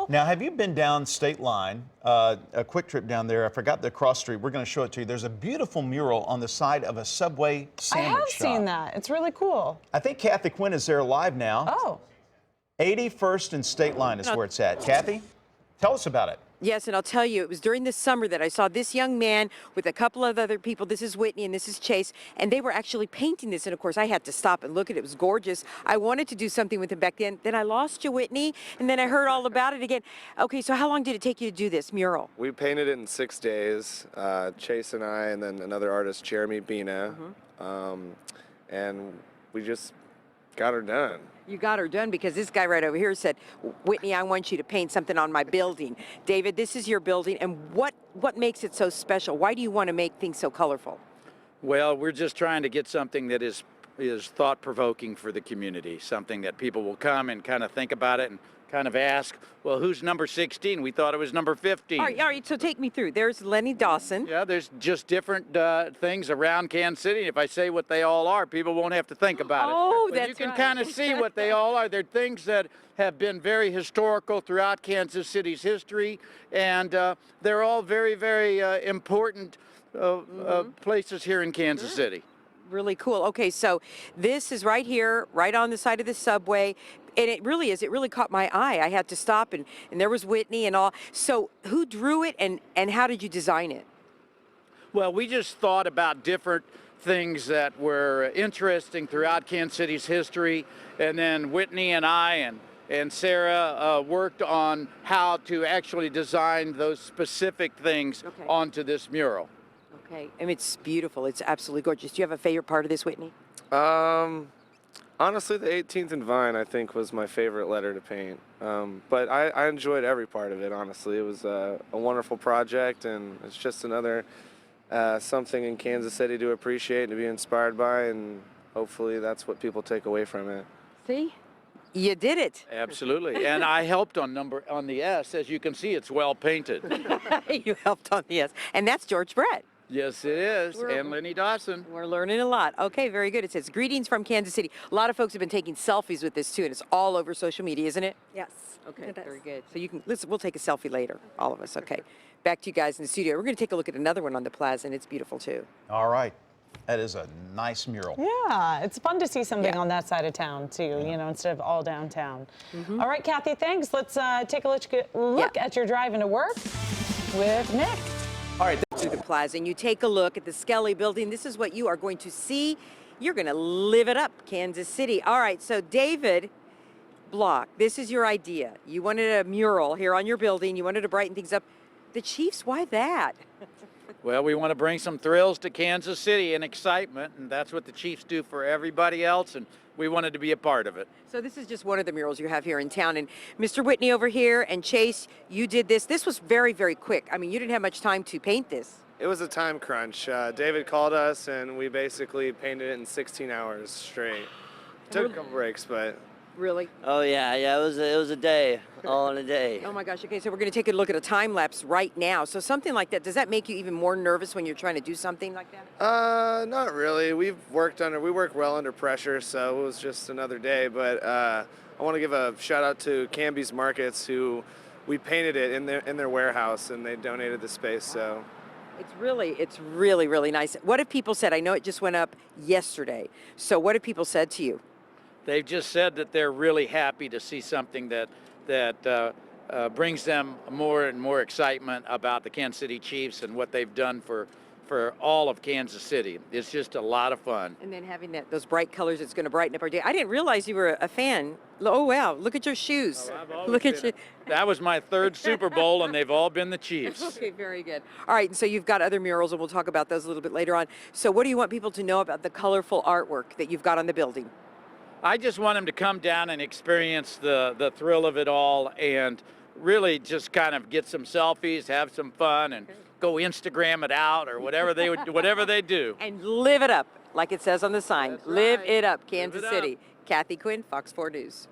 beautiful? Now, have you been down State Line, a quick trip down there? I forgot the cross street. We're going to show it to you. There's a beautiful mural on the side of a Subway I sandwich have shop. seen that. It's really cool. I think Kathy Quinn is there live now. Oh. 81st and State Line is where it's at. Kathy, tell us about it. Yes, and I'll tell you, it was during the summer that I saw this young man with a couple of other people. This is Whitney and this is Chase, and they were actually painting this. And of course, I had to stop and look at it. It was gorgeous. I wanted to do something with him back then. Then I lost you, Whitney, and then I heard all about it again. Okay, so how long did it take you to do this mural? We painted it in 6 days. Chase and I, and then another artist, Jeremy Bina, and we just got her done. You got her done because this guy right over here said, Whitney, I want you to paint something on my building. David, this is your building, and what makes it so special? Why do you want to make things so colorful? Well, we're just trying to get something that is thought-provoking for the community, something that people will come and kind of think about it and kind of ask, well, who's number 16? We thought it was number 15. All right, so take me through. There's Lenny Dawson. Yeah, there's just different things around Kansas City. If I say what they all are, people won't have to think about it. Oh, But that's you can right. kind of see what they all are. They're things that have been very historical throughout Kansas City's history, and they're all very, very important places here in Kansas City. Really cool. Okay, so this is right here, right on the side of the subway. And it really is. It really caught my eye. I had to stop, and there was Whitney and all. So who drew it, and how did you design it? Well, we just thought about different things that were interesting throughout Kansas City's history, and then Whitney and I and Sarah worked on how to actually design those specific things onto this mural. Okay, I mean, it's beautiful. It's absolutely gorgeous. Do you have a favorite part of this, Whitney? Honestly, the 18th and Vine, I think, was my favorite letter to paint. But I enjoyed every part of it, honestly. It was a wonderful project, and it's just another something in Kansas City to appreciate and to be inspired by, and hopefully that's what people take away from it. See? You did it. Absolutely, and I helped on the S. As you can see, it's well painted. You helped on the S. And that's George Brett. Yes, it is, and Lenny Dawson. We're learning a lot. Okay, very good. It says, greetings from Kansas City. A lot of folks have been taking selfies with this, too, and it's all over social media, isn't it? Yes. Okay, very good. So you can, listen, we'll take a selfie later, all of us, okay. Back to you guys in the studio. We're going to take a look at another one on the Plaza, and it's beautiful, too. All right. That is a nice mural. Yeah, it's fun to see something on that side of town, too, you know, instead of all downtown. All right, Kathy, thanks. Let's take a look at your drive into work with Nick. All right, to the Plaza, and you take a look at the Skelly building. This is what you are going to see. You're going to live it up, Kansas City. All right, so David Block, this is your idea. You wanted a mural here on your building. You wanted to brighten things up. The Chiefs, why that? Well, we want to bring some thrills to Kansas City and excitement, and that's what the Chiefs do for everybody else, and we wanted to be a part of it. So this is just one of the murals you have here in town, and Mr. Whitney over here and Chase, you did this. This was very, very quick. I mean, you didn't have much time to paint this. It was a time crunch. David called us, and we basically painted it in 16 hours straight. Took a couple breaks, but... Really? Oh yeah, it was a day, all in a day. Oh my gosh, okay, so we're gonna take a look at a time lapse right now. So something like that, does that make you even more nervous when you're trying to do something like that? Not really. We work well under pressure, so it was just another day. But I want to give a shout out to Canby's Markets, who we painted it in their warehouse, and they donated the space. So it's really, really nice. What have people said? I know it just went up yesterday. So what have people said to you? They've just said that they're really happy to see something that brings them more and more excitement about the Kansas City Chiefs and what they've done for all of Kansas City. It's just a lot of fun. And then having those bright colors, it's going to brighten up our day. I didn't realize you were a fan. Oh, wow. Look at your shoes. Look at you. That was my third Super Bowl, and they've all been the Chiefs. Okay, very good. All right, and so you've got other murals, and we'll talk about those a little bit later on. So what do you want people to know about the colorful artwork that you've got on the building? I just want them to come down and experience the thrill of it all, and really just kind of get some selfies, have some fun, and go Instagram it out or whatever they do. And live it up, like it says on the sign. That's Live right. it up, Live Kansas it up. City. Kathy Quinn, Fox 4 News.